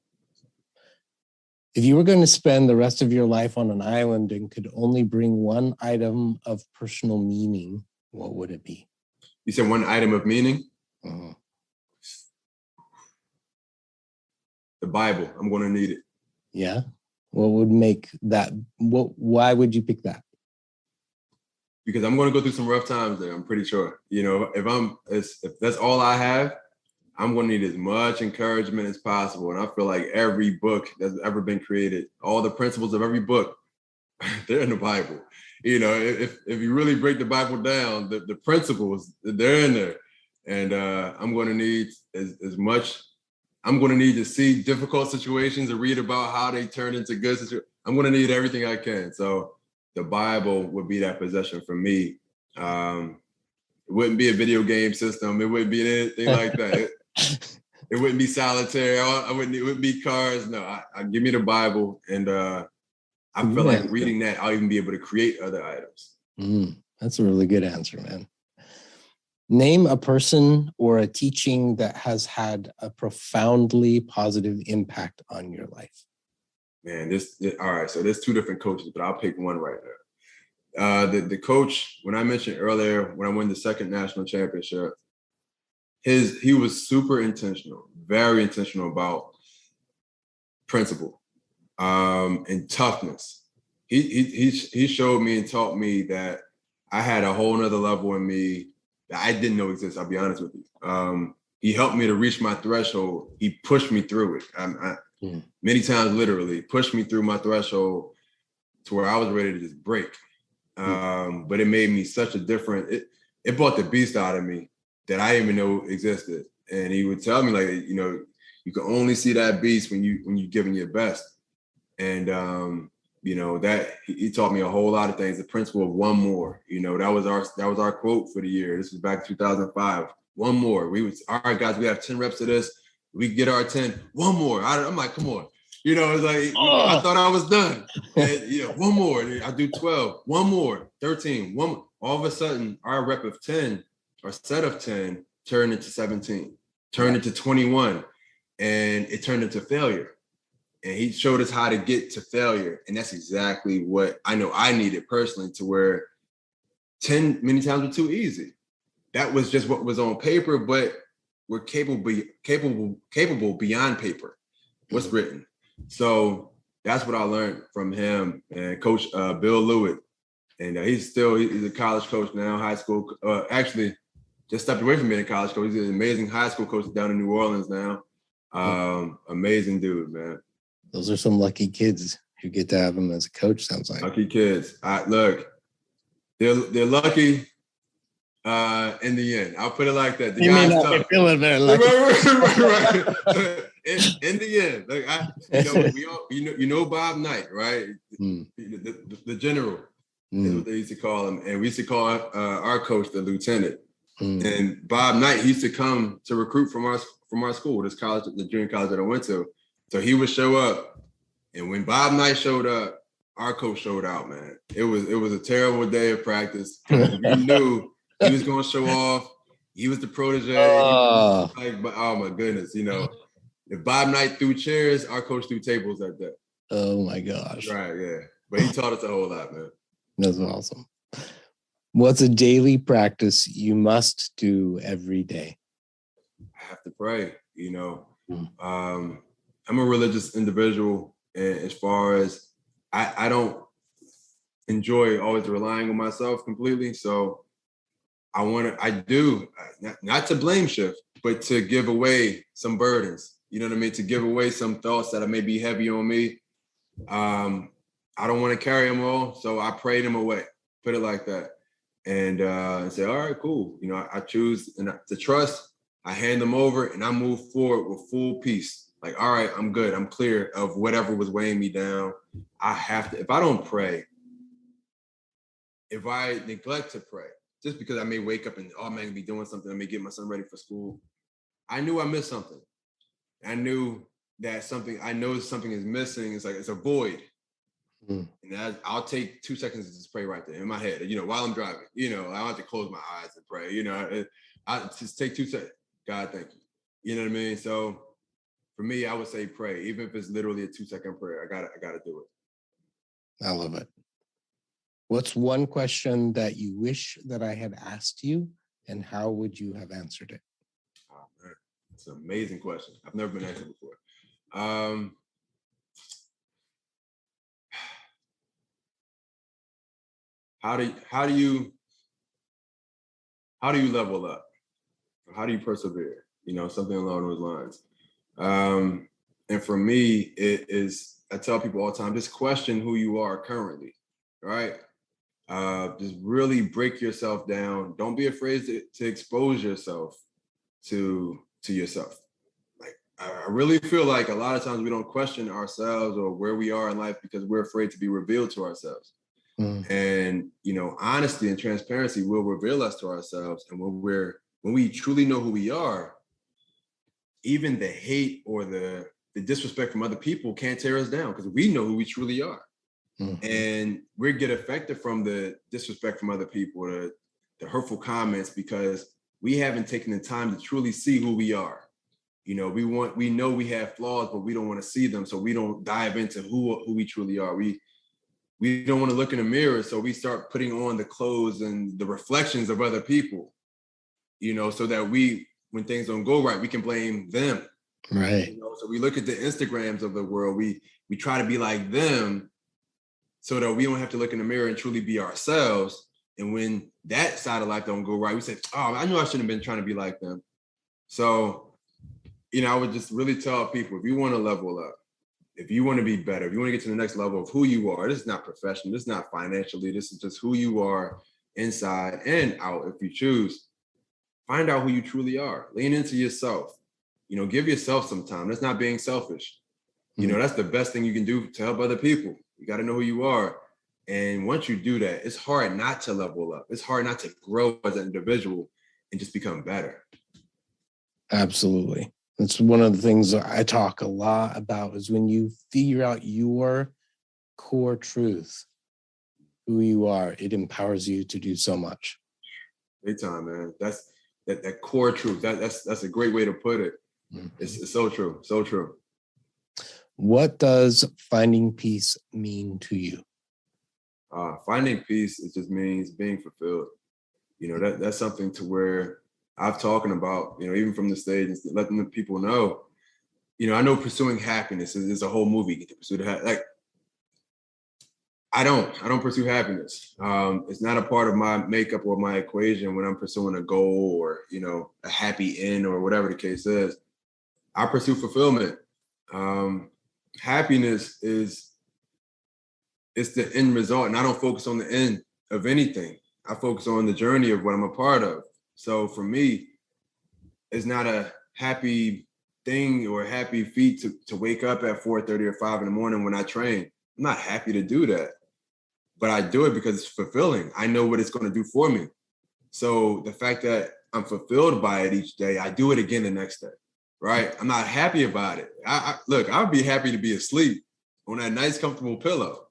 If you were going to spend the rest of your life on an island and could only bring one item of personal meaning, what would it be? You said one item of meaning? The Bible. I'm going to need it. Yeah. What would make that? Why would you pick that? Because I'm going to go through some rough times there. I'm pretty sure. You know, if that's all I have, I'm going to need as much encouragement as possible. And I feel like every book that's ever been created, all the principles of every book, they're in the Bible. You know, if you really break the Bible down, the principles, they're in there. And I'm going to need as much. I'm going to need to see difficult situations and read about how they turn into good situations. I'm going to need everything I can. So the Bible would be that possession for me. It wouldn't be a video game system. It wouldn't be anything like that. It wouldn't be solitaire. It wouldn't be cars. No, I give me the Bible, and I feel like reading that, I'll even be able to create other items. That's a really good answer, man. Name a person or a teaching that has had a profoundly positive impact on your life. Man, all right. So there's two different coaches, but I'll pick one right now. The coach, when I mentioned earlier, when I won the second national championship, he was super intentional, very intentional about principle and toughness. He showed me and taught me that I had a whole nother level in me that I didn't know exists. I'll be honest with you. He helped me to reach my threshold. He pushed me through it. Many times, literally, pushed me through my threshold to where I was ready to just break. But it made me such a different. It brought the beast out of me that I didn't even know existed. And he would tell me, like, you know, you can only see that beast when you're giving your best. And you know, that he taught me a whole lot of things. The principle of one more. You know, that was our quote for the year. This was back in 2005. One more. All right, guys, we have 10 reps of this. We get our 10. One more. I'm like, come on. You know, it's like, I thought I was done. And, you know, one more. And I do 12. One more. 13. One more. All of a sudden, our rep of 10, our set of 10, turned into 17, turned into 21, and it turned into failure. And he showed us how to get to failure. And that's exactly what I know I needed personally, to where 10 many times were too easy. That was just what was on paper, but we're capable beyond paper, what's written. So that's what I learned from him and Coach Bill Lewitt. And he's a college coach now, high school. Actually, just stepped away from being a college coach. He's an amazing high school coach down in New Orleans now. Amazing dude, man. Those are some lucky kids who get to have him as a coach, sounds like. Lucky kids. Look, they're lucky in the end. I'll put it like that. The guy's tough. Feeling very lucky. Right. In the end, like you know Bob Knight, right? The general is what they used to call him, and we used to call our coach the lieutenant. And Bob Knight, he used to come to recruit from our school, this college, the junior college that I went to. So he would show up, and when Bob Knight showed up, our coach showed out, man. It was a terrible day of practice. We knew he was going to show off. He was the protege. But oh my goodness, you know, if Bob Knight threw chairs, our coach threw tables that day. Oh my gosh. Right, yeah. But he taught us a whole lot, man. That's awesome. What's a daily practice you must do every day? I have to pray, you know. I'm a religious individual, and as far as I don't enjoy always relying on myself completely. So not to blame shift, but to give away some burdens. You know what I mean? To give away some thoughts that may be heavy on me. I don't want to carry them all, so I pray them away. Put it like that, and say, all right, cool. You know, I choose to trust. I hand them over, and I move forward with full peace. Like, all right, I'm good. I'm clear of whatever was weighing me down. I have to. If I don't pray, if I neglect to pray, just because I may wake up and, oh man, be doing something, I may get my son ready for school. I knew I missed something. I knew that I know something is missing. It's like, it's a void. And I'll take 2 seconds to just pray right there in my head, you know, while I'm driving. You know, I don't have to close my eyes and pray. You know, I just take 2 seconds. God, thank you. You know what I mean? So for me, I would say pray, even if it's literally a 2-second prayer. I gotta do it. I love it. What's one question that you wish that I had asked you, and how would you have answered it? Oh, man. It's an amazing question. I've never been asked it before. How do you level up? How do you persevere? You know, something along those lines. And for me, it is, I tell people all the time, just question who you are currently, right? Just really break yourself down. Don't be afraid to expose yourself to yourself. Like, I really feel like a lot of times we don't question ourselves or where we are in life because we're afraid to be revealed to ourselves. And, you know, honesty and transparency will reveal us to ourselves. And when we truly know who we are, even the hate or the disrespect from other people can't tear us down because we know who we truly are. And we get affected from the disrespect from other people, the hurtful comments, because we haven't taken the time to truly see who we are. You know, we know we have flaws, but we don't want to see them. So we don't dive into who we truly are. We don't want to look in the mirror. So we start putting on the clothes and the reflections of other people, you know, so that when things don't go right, we can blame them. Right. You know, so we look at the Instagrams of the world. We try to be like them so that we don't have to look in the mirror and truly be ourselves. And when that side of life don't go right, we say, oh, I knew I shouldn't have been trying to be like them. So, you know, I would just really tell people, if you want to level up, if you want to be better, if you want to get to the next level of who you are, this is not professional, this is not financially, this is just who you are inside and out. If you choose, find out who you truly are. Lean into yourself. You know, give yourself some time. That's not being selfish. You know, that's the best thing you can do to help other people. You got to know who you are. And once you do that, it's hard not to level up. It's hard not to grow as an individual and just become better. Absolutely. That's one of the things that I talk a lot about, is when you figure out your core truth, who you are, it empowers you to do so much. Big time, man. That's that core truth. That's a great way to put it. It's so true. So true. What does finding peace mean to you? Finding peace, it just means being fulfilled. You know, that's something to where I've talking about, you know, even from the stage, and letting the people know, you know, I know pursuing happiness is a whole movie. Get to pursue like, I don't pursue happiness. It's not a part of my makeup or my equation when I'm pursuing a goal or, you know, a happy end or whatever the case is. I pursue fulfillment. Happiness it's the end result, and I don't focus on the end of anything. I focus on the journey of what I'm a part of. So for me, it's not a happy thing or a happy feat to wake up at 4:30 or 5 in the morning when I train. I'm not happy to do that, but I do it because it's fulfilling. I know what it's going to do for me. So the fact that I'm fulfilled by it each day, I do it again the next day, right? I'm not happy about it. Look, I would be happy to be asleep on that nice, comfortable pillow.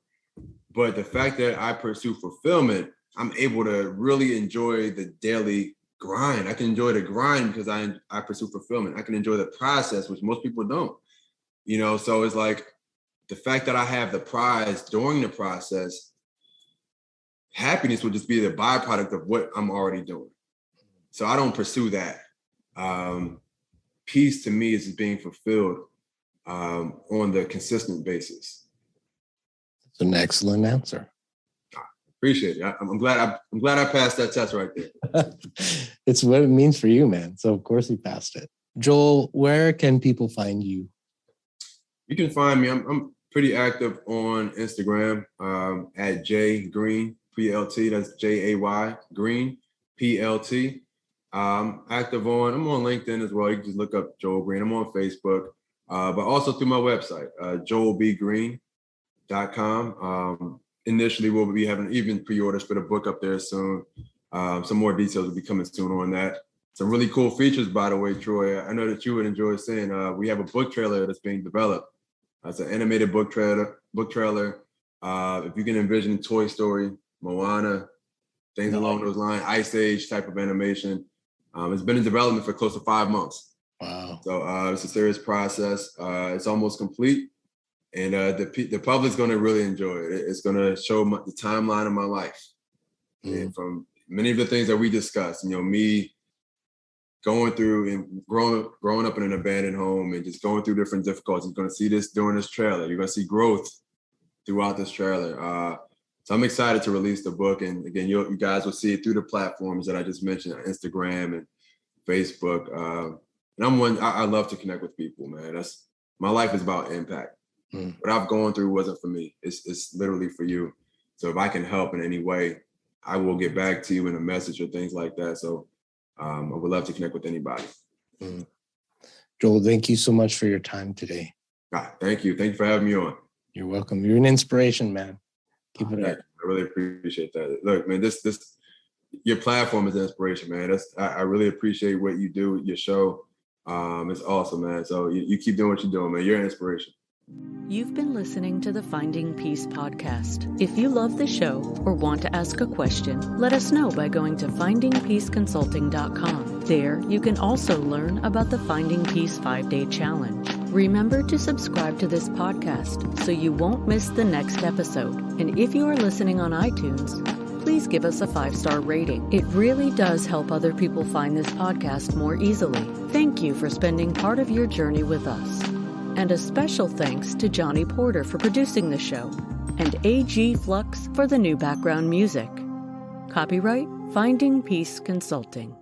But the fact that I pursue fulfillment, I'm able to really enjoy the daily grind. I can enjoy the grind because I pursue fulfillment. I can enjoy the process, which most people don't. You know, so it's like the fact that I have the prize during the process, happiness would just be the byproduct of what I'm already doing. So I don't pursue that. Peace to me is just being fulfilled on the consistent basis. It's an excellent answer. Appreciate it. I'm glad I passed that test right there. It's what it means for you, man. So of course you passed it. Joel, where can people find you? You can find me. I'm pretty active on Instagram at J Green PLT. That's JAY Green PLT. I'm on LinkedIn as well. You can just look up Joel Green. I'm on Facebook, but also through my website, joelbgreen.com. Initially, we'll be having even pre-orders for the book up there soon. Some more details will be coming soon on that. Some really cool features, by the way, Troy. I know that you would enjoy seeing. We have a book trailer that's being developed. It's an animated book trailer. If you can envision Toy Story, Moana, things along those lines, Ice Age type of animation. It's been in development for close to 5 months. Wow. So it's a serious process. It's almost complete. And the public's going to really enjoy it. It's going to show the timeline of my life. And from many of the things that we discussed, me going through and growing up in an abandoned home and just going through different difficulties. You're going to see this during this trailer. You're going to see growth throughout this trailer. So I'm excited to release the book. And again, you guys will see it through the platforms that I just mentioned, Instagram and Facebook. And I love to connect with people, man. My life is about impact. What I've gone through wasn't for me. It's literally for you. So if I can help in any way, I will get back to you in a message or things like that. So I would love to connect with anybody. Joel, thank you so much for your time today. Thank you. Thank you for having me on. You're welcome. You're an inspiration, man. Keep it up. I really appreciate that. Look, man, your platform is an inspiration, man. I really appreciate what you do with your show. It's awesome, man. So you keep doing what you're doing, man. You're an inspiration. You've been listening to the Finding Peace podcast. If you love the show or want to ask a question, let us know by going to findingpeaceconsulting.com. There, you can also learn about the Finding Peace 5-Day Challenge. Remember to subscribe to this podcast so you won't miss the next episode. And if you are listening on iTunes, please give us a 5-star rating. It really does help other people find this podcast more easily. Thank you for spending part of your journey with us. And a special thanks to Johnny Porter for producing the show, and A.G. Flux for the new background music. Copyright Finding Peace Consulting.